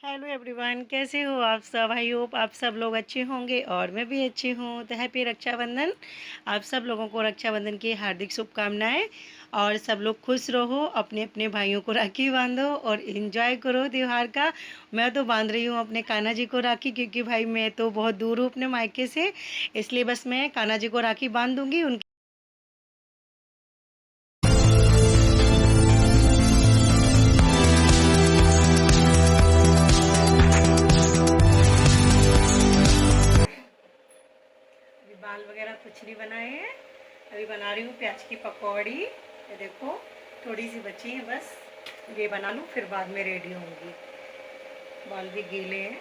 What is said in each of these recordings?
Hello everyone, कैसे हो आप सब। आई होप आप सब लोग अच्छे होंगे और मैं भी अच्छी हूँ। तो हैप्पी रक्षाबंधन। आप सब लोगों को रक्षाबंधन की हार्दिक शुभकामनाएं और सब लोग खुश रहो, अपने अपने भाइयों को राखी बांधो और एंजॉय करो त्योहार का। मैं तो बांध रही हूँ अपने कान्हा जी को राखी, क्योंकि भाई मैं तो बहुत दूर हूँ अपने मायके से, इसलिए बस मैं कान्हा जी को राखी बांध दूँगी। उनकी अभी बाल वगैरह कुछ नहीं बनाए हैं। अभी बना रही हूँ प्याज की पकौड़ी। ये देखो थोड़ी सी बची है, बस ये बना लूँ फिर बाद में रेडी होंगी। बाल भी गीले हैं,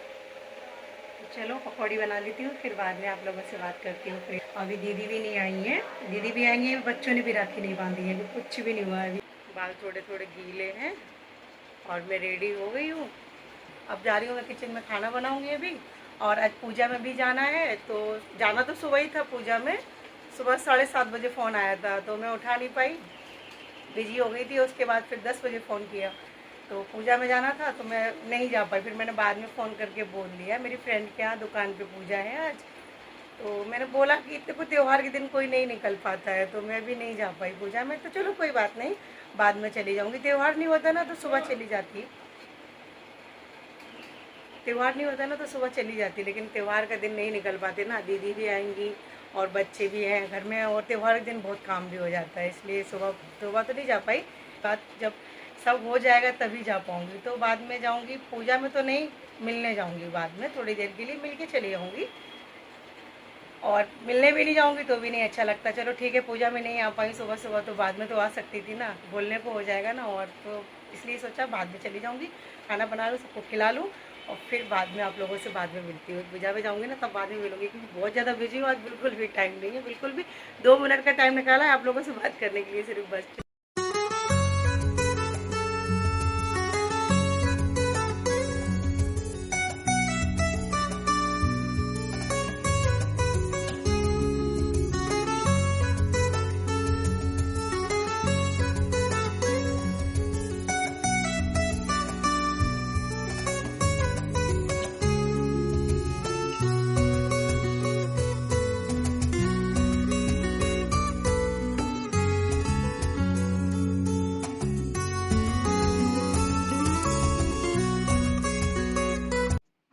तो चलो पकौड़ी बना लेती हूँ, फिर बाद में आप लोगों से बात करती हूँ। फिर अभी दीदी भी नहीं आई है, दीदी भी आएंगी, बच्चों ने भी राखी नहीं बांधी है, अभी कुछ भी नहीं हुआ है। अभी बाल थोड़े थोड़े गीले हैं और मैं रेडी हो गई हूँ। अब जा रही हूँ मैं किचन में, खाना बनाऊँगी अभी। और आज पूजा में भी जाना है, तो जाना तो सुबह ही था पूजा में। सुबह 7:30 बजे फ़ोन आया था, तो मैं उठा नहीं पाई, बिजी हो गई थी। उसके बाद फिर 10 बजे फ़ोन किया, तो पूजा में जाना था तो मैं नहीं जा पाई। फिर मैंने बाद में फ़ोन करके बोल दिया मेरी फ्रेंड के यहाँ दुकान पे पूजा है आज। तो मैंने बोला कि इतने को त्यौहार के दिन कोई नहीं निकल पाता है, तो मैं भी नहीं जा पाई पूजा में। तो चलो कोई बात नहीं, बाद में चली जाऊँगी। त्यौहार नहीं होता ना तो सुबह चली जाती, त्यौहार नहीं होता ना तो सुबह चली जाती, लेकिन त्यौहार का दिन नहीं निकल पाते ना। दीदी भी आएंगी और बच्चे भी हैं घर में, और त्यौहार के दिन बहुत काम भी हो जाता है, इसलिए सुबह सुबह तो नहीं जा पाई। बात जब सब हो जाएगा तभी जा पाऊँगी, तो बाद में जाऊँगी। पूजा में तो नहीं, मिलने जाऊँगी बाद में, थोड़ी देर के लिए मिल के चली जाऊँगी। और मिलने भी नहीं जाऊँगी तो भी नहीं अच्छा लगता। चलो ठीक है, पूजा में नहीं आ पाई सुबह सुबह, तो बाद में तो आ सकती थी ना, बोलने को हो जाएगा ना। और तो इसलिए सोचा बाद में चली जाऊँगी, खाना बना लूँ, सबको खिला लूँ, और फिर बाद में आप लोगों से बाद में मिलती हूँ। पूजा में जाऊँगी ना तब बाद में मिलूँगी, क्योंकि बहुत ज़्यादा बिजी हूँ आज, बिल्कुल भी टाइम नहीं है, बिल्कुल भी 2 मिनट का टाइम निकाला है आप लोगों से बात करने के लिए सिर्फ, बस।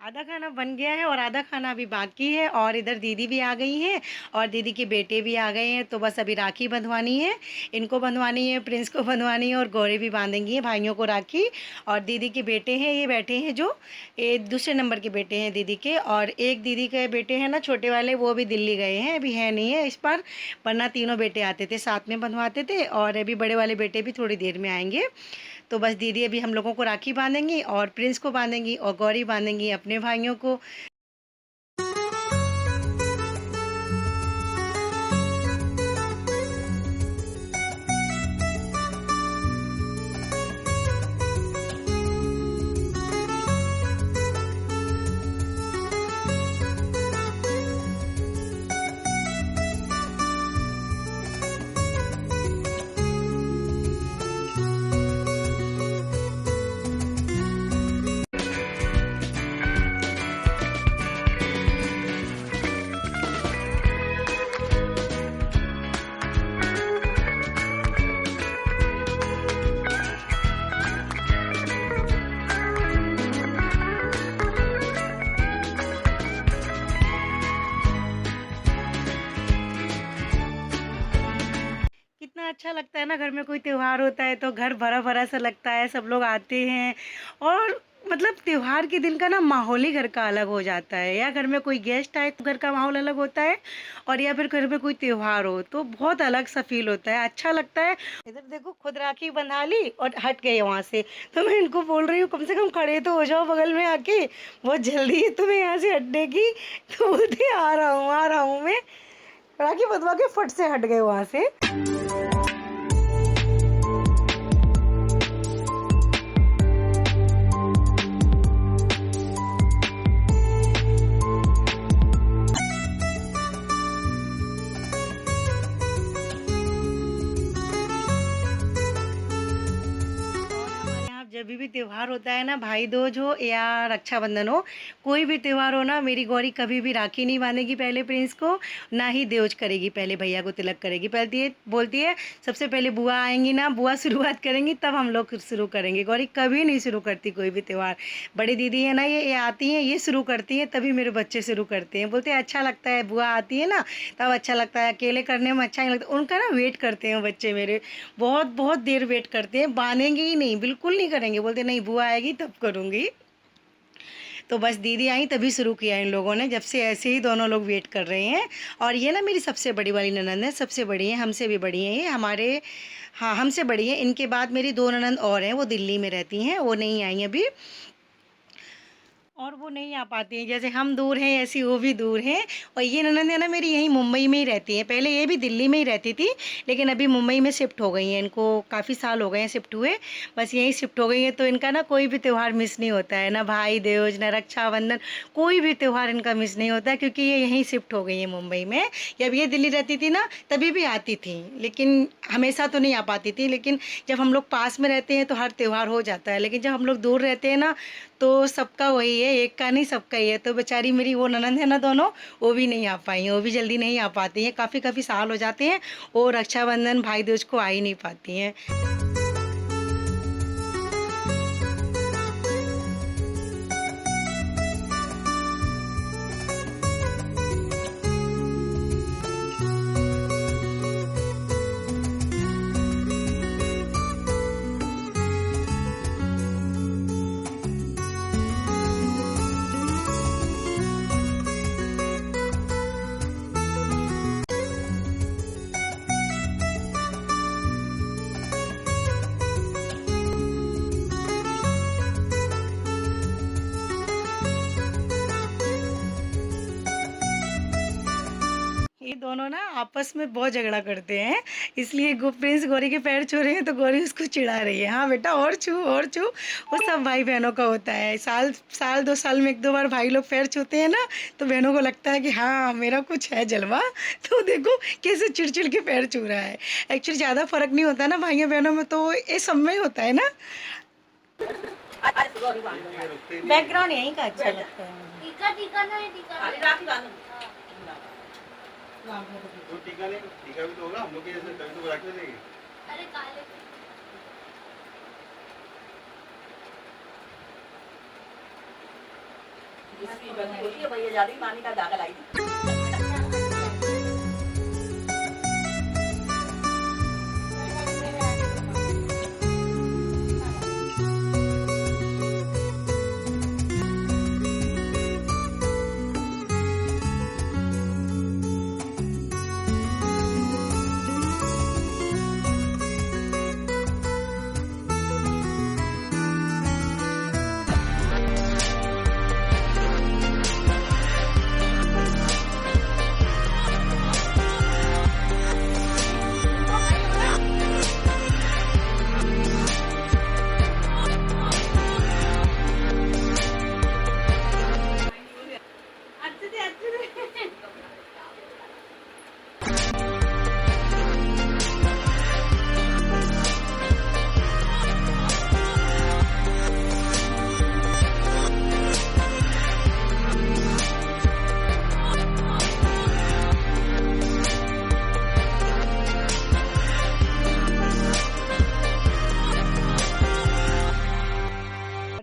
आधा खाना बन गया है और आधा खाना अभी बाकी है। और इधर दीदी भी आ गई हैं और दीदी के बेटे भी आ गए हैं, तो बस अभी राखी बंधवानी है, इनको बंधवानी है, प्रिंस को बंधवानी है, और गौरी भी बांधेंगी भाइयों को राखी। और दीदी के बेटे हैं, ये बैठे हैं, जो ये दूसरे नंबर के बेटे हैं दीदी के। और एक दीदी के बेटे हैं ना छोटे वाले, वो भी दिल्ली गए हैं, अभी है नहीं है इस बार, वरना तीनों बेटे आते थे साथ में बंधवाते थे। और अभी बड़े वाले बेटे भी थोड़ी देर में आएंगे। तो बस दीदी अभी हम लोगों को राखी बांधेंगी और प्रिंस को बांधेंगी और गौरी बांधेंगी अपने भाइयों को। कितना अच्छा लगता है ना, घर में कोई त्यौहार होता है तो घर भरा भरा सा लगता है, सब लोग आते हैं। और मतलब त्यौहार के दिन का ना माहौल ही घर का अलग हो जाता है, या घर में कोई गेस्ट आए तो घर का माहौल अलग होता है, और या फिर घर में कोई त्यौहार हो तो बहुत अलग सा फील होता है, अच्छा लगता है। इधर देखो खुद राखी बंधा ली और हट गए वहाँ से, तो मैं इनको बोल रही हूँ कम से कम खड़े तो हो जाओ बगल में आके, बहुत जल्दी है तुम्हें यहाँ से हटने की। तो बोलते आ रहा हूँ मैं, राखी बंधवा के फट से हट गए वहाँ से। जब भी त्यौहार त्यौहार होता है ना, भाई दूज हो या रक्षाबंधन हो, कोई भी त्यौहार हो ना, मेरी गौरी कभी भी राखी नहीं बांधेगी पहले प्रिंस को, ना ही देवज करेगी पहले भैया को तिलक करेगी। पहले ये बोलती है सबसे पहले बुआ आएंगी ना, बुआ शुरुआत करेंगी तब हम लोग शुरू करेंगे। गौरी कभी नहीं शुरू करती कोई भी त्यौहार। बड़ी दीदी है ना, ये आती हैं, ये शुरू करती हैं, तभी मेरे बच्चे शुरू करते हैं। बोलते हैं अच्छा लगता है, बुआ आती है ना तब अच्छा लगता है, अकेले करने में अच्छा नहीं लगता। उनका ना वेट करते हैं बच्चे मेरे, बहुत बहुत देर वेट करते हैं, बांधेंगे ही नहीं, बिल्कुल नहीं करेंगे। बोलते नहीं बुआ आएगी तब करूँगी। तो बस दीदी आई तभी शुरू किया इन लोगों ने, जब से ऐसे ही दोनों लोग वेट कर रहे हैं। और ये ना मेरी सबसे बड़ी वाली ननंद है, सबसे बड़ी है, हमसे भी बड़ी हैं ये हमारे, हाँ हमसे बड़ी है। इनके बाद मेरी 2 ननंद और हैं, वो दिल्ली में रहती हैं, वो नहीं आई अभी, और वो नहीं आ पाती हैं। जैसे हम दूर हैं ऐसी वो भी दूर हैं। और ये ननंद है ना मेरी, यहीं मुंबई में ही रहती हैं। पहले ये भी दिल्ली में ही रहती थी, लेकिन अभी मुंबई में शिफ्ट हो गई हैं। इनको काफ़ी साल हो गए हैं शिफ्ट हुए, बस यहीं शिफ्ट हो गई हैं। तो इनका ना कोई भी त्यौहार मिस नहीं होता है, ना भाई दूज ना रक्षाबंधन, कोई भी त्यौहार इनका मिस नहीं होता है, क्योंकि ये यहीं शिफ्ट हो गई है मुंबई में। जब ये दिल्ली रहती थी ना तभी भी आती थी, लेकिन हमेशा तो नहीं आ पाती थी। लेकिन जब हम लोग पास में रहते हैं तो हर त्यौहार हो जाता है, लेकिन जब हम लोग दूर रहते हैं ना तो सबका वही है, एक का नहीं सबका ही है। तो बेचारी मेरी वो ननंद है ना दोनों, वो भी नहीं आ पाई हैं, वो भी जल्दी नहीं आ पाती हैं, काफ़ी साल हो जाते हैं, वो रक्षाबंधन भाई दूज को आ ही नहीं पाती हैं। ये दोनों ना आपस में बहुत झगड़ा करते हैं, इसलिए प्रिंस गौरी के पैर छू रहे हैं तो गौरी उसको चिढ़ा रही है, हाँ बेटा और छू और छू। वो सब भाई बहनों का होता है, साल 2 साल में 1-2 बार भाई लोग पैर छूते हैं ना, तो बहनों को लगता है कि हाँ मेरा कुछ है जलवा। तो देखो कैसे चिड़ के पैर छू रहा है। एक्चुअली ज़्यादा फर्क नहीं होता ना भाइयों बहनों में, तो ये सब में ही होता है ना। बैकग्राउंड यहीं का अच्छा लगता है। तो टीका नहीं, टीका भी तो होगा हम लोग के जैसे, तभी तो रख देंगे। अरे काले जिसकी बंदी होती है भैया ज्यादा ही पानी का दाखिल आई।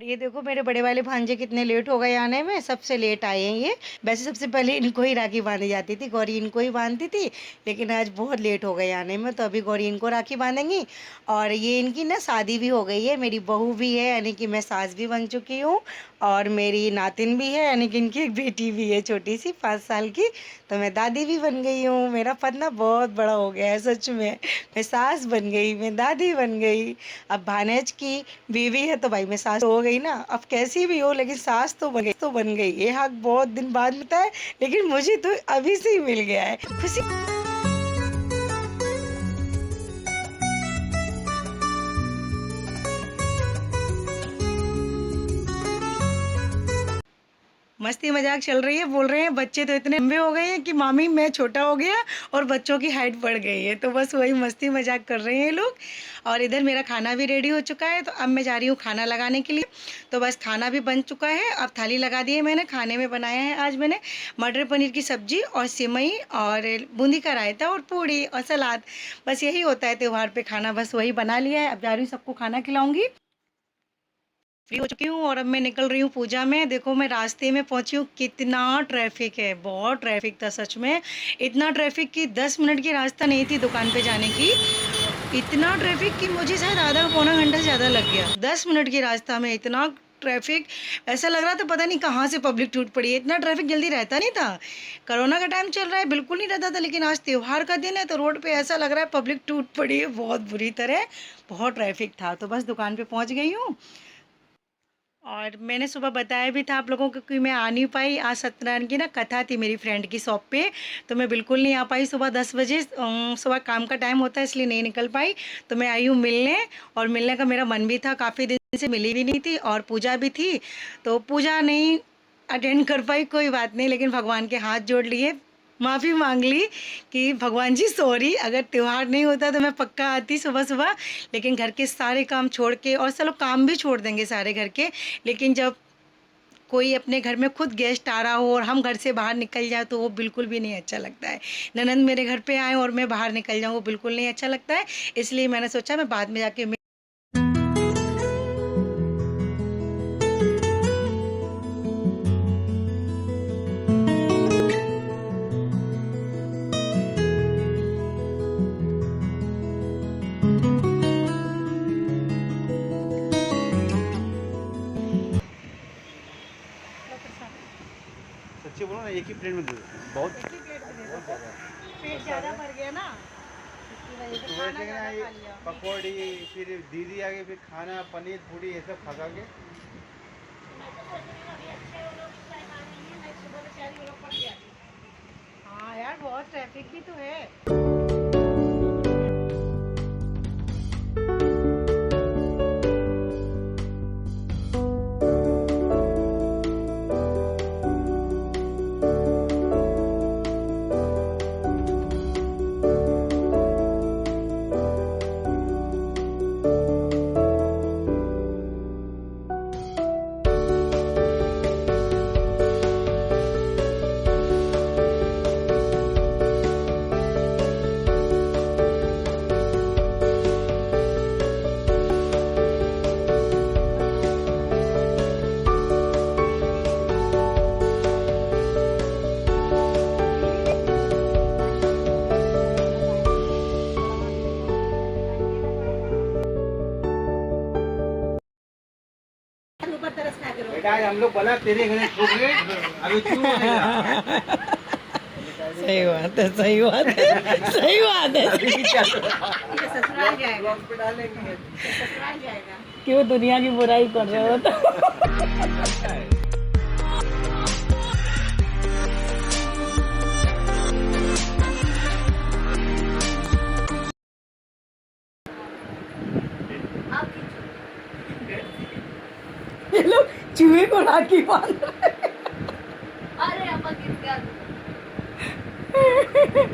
ये देखो मेरे बड़े वाले भांजे कितने लेट हो गए आने में, सबसे लेट आए हैं ये। वैसे सबसे पहले इनको ही राखी बांधी जाती थी, गौरी इनको ही बांधती थी, लेकिन आज बहुत लेट हो गए आने में, तो अभी गौरी इनको राखी बांधेंगी। और ये इनकी ना शादी भी हो गई है, मेरी बहू भी है, यानी कि मैं सास भी बन चुकी हूँ, और मेरी नातिन भी है, यानी कि इनकी एक बेटी भी है छोटी सी 5 साल की, तो मैं दादी भी बन गई हूँ। मेरा पद ना बहुत बड़ा हो गया है सच में, मैं सास बन गई, मैं दादी बन गई। अब भानेज की बीवी है तो भाई मैं सास हो गई ना, अब कैसी भी हो लेकिन सास तो बन गई। ये हक बहुत दिन बाद मिलता है, लेकिन मुझे तो अभी से ही मिल गया है, खुशी। मस्ती मजाक चल रही है। बोल रहे हैं बच्चे तो इतने लंबे हो गए हैं कि मामी मैं छोटा हो गया और बच्चों की हाइट बढ़ गई है। तो बस वही मस्ती मजाक कर रहे हैं ये लोग। और इधर मेरा खाना भी रेडी हो चुका है, तो अब मैं जा रही हूँ खाना लगाने के लिए। तो बस खाना भी बन चुका है, अब थाली लगा दी है मैंने। खाने में बनाया है आज मैंने मटर पनीर की सब्जी और सिमई और बूंदी का रायता और पूड़ी और सलाद। बस यही होता है त्यौहार पे खाना, बस वही बना लिया है। अब जा रही हूँ सबको खाना खिलाऊंगी। फ्री हो चुकी हूँ और अब मैं निकल रही हूँ पूजा में। देखो मैं रास्ते में पहुँची हूँ, कितना ट्रैफिक है, बहुत ट्रैफिक था सच में। इतना ट्रैफिक कि 10 मिनट की रास्ता नहीं थी दुकान पे जाने की। इतना ट्रैफिक कि मुझे शायद आधा पौना घंटा से ज़्यादा लग गया। 10 मिनट की रास्ता में इतना ट्रैफिक, ऐसा लग रहा था पता नहीं कहाँ से पब्लिक टूट पड़ी है। इतना ट्रैफिक जल्दी रहता नहीं था। कोरोना का टाइम चल रहा है, बिल्कुल नहीं रहता था, लेकिन आज त्यौहार का दिन है तो रोड पे ऐसा लग रहा है पब्लिक टूट पड़ी है बहुत बुरी तरह। बहुत ट्रैफिक था। तो बस दुकान पे पहुँच गई हूँ। और मैंने सुबह बताया भी था आप लोगों को कि मैं आ नहीं पाई। आज सत्यनारायण की ना कथा थी मेरी फ्रेंड की शॉप पे, तो मैं बिल्कुल नहीं आ पाई। सुबह 10 बजे सुबह काम का टाइम होता है इसलिए नहीं निकल पाई। तो मैं आई हूँ मिलने, और मिलने का मेरा मन भी था, काफ़ी दिन से मिली भी नहीं थी और पूजा भी थी। तो पूजा नहीं अटेंड कर पाई, कोई बात नहीं, लेकिन भगवान के हाथ जोड़ लिए, माफ़ी मांग ली कि भगवान जी सॉरी, अगर त्यौहार नहीं होता तो मैं पक्का आती सुबह सुबह। लेकिन घर के सारे काम छोड़ के, और चलो काम भी छोड़ देंगे सारे घर के, लेकिन जब कोई अपने घर में खुद गेस्ट आ रहा हो और हम घर से बाहर निकल जाए तो वो बिल्कुल भी नहीं अच्छा लगता है। ननंद मेरे घर पे आए और मैं बाहर निकल जाऊँ, वो बिल्कुल नहीं अच्छा लगता है। इसलिए मैंने सोचा मैं बाद में जाके सच्ची बोलो ना, एक ही प्लेट में दे दो। बहुत पेट ज़्यादा भर गया ना, सुबह से ना ये पकौड़ी, फिर दीदी आ गई, फिर खाना पनीर पूड़ी ये सब खा के। हाँ यार बहुत ट्रैफिक भी तो है। बेटा आज हम लोग बना तेरे घर ठोक गए, अभी क्यों बोलेगा? सही बात है, सही बात है, सही बात है। ये ससुराल जाएगा, ससुराल जाएगा। क्यों दुनिया की बुराई कर रहे हो तो। ये लोग चूहे को राखी बांध रहे हैं। अरे अब गिर गया।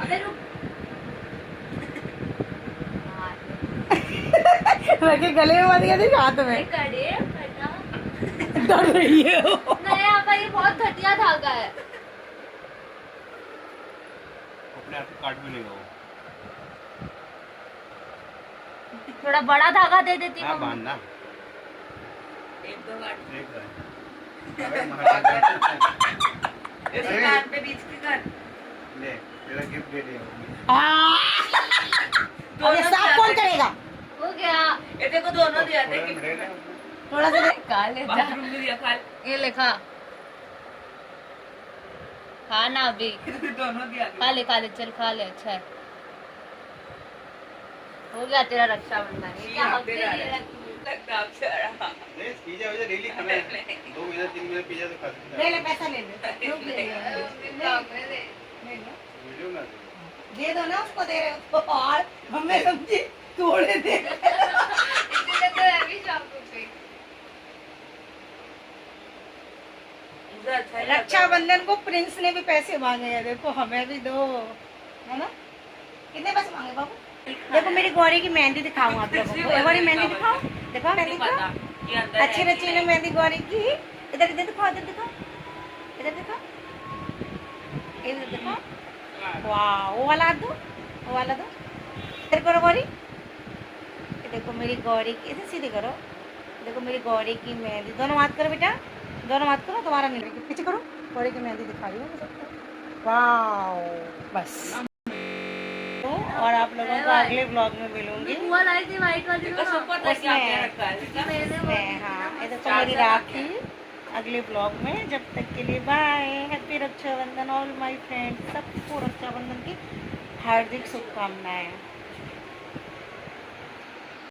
अबे रुक। रखे गले में बांध गया, देख हाथ में। कड़े फटा। डर रही है वो। नहीं आपा, ये बहुत घटिया धागा है। अपने आप काट भी लेगा वो। थोड़ा बड़ा धागा दे देती हाँ मम्मी। बांधना। एक दो बार। एक बार। इसी कान पे बीच की कर। ले तेरा गिफ्ट दे दिया। अरे साफ कौन करेगा? हो गया। ये देखो दोनों दिया थे गिफ्ट। थोड़ा सा खा ले। बाथरूम में दिया खा। ये लिखा। खाना अभी। दोनों दिया। खा ले चल खा ले, अच्छा है। हो गया तेरा रक्षाबंधन। ये क्या हफ्ते दे रहा है? नहीं पिज्जा वजह डेली खाना है। 2 महीना 3 महीना पिज्जा तो खा सकते हैं। ले पैसा ले ले। वीडियो ना दे दो ना उसको, दे रहे हो तो। और हमें समझी तोड़े दे। इसलिए तो अभी शाम को गई। रक्षाबंधन को प्रिंस ने भी पैसे मांगे हैं, देखो हमें भी दो, है ना? कितने पैसे मांगे बाबू? देखो मेरी गौरी की मेहंदी दिखाऊं आप लोगों को। गौरी मेहंदी दिखाओ, दिखाओ मेहंदी दिखाओ। अच्छी रची ने मेहंदी गौरी की। इधर इधर दिखाओ, इधर दिखाओ, इधर दिखाओ, इधर दिखाओ। वाह, वो वाला हाथ दो, वो वाला दो। इधर करो गौरी, देखो मेरी गौरी की, इधर सीधी करो। देखो मेरी गौरी की मेहंदी, दोनों हाथ करो बेटा, दोनों हाथ करो, तुम्हारा नहीं लगे। पीछे करो, गौरी की मेहंदी दिखा रही हूँ। वाह, बस। तो और आप लोगों को अगले ब्लॉग में मिलूंगी उसमें। हाँ, ये देखो मेरी राखी अगले ब्लॉग में। जब तक के लिए bye, happy Rakshabandhan all my friends. सबको रक्षाबंधन की हार्दिक शुभकामनाएं।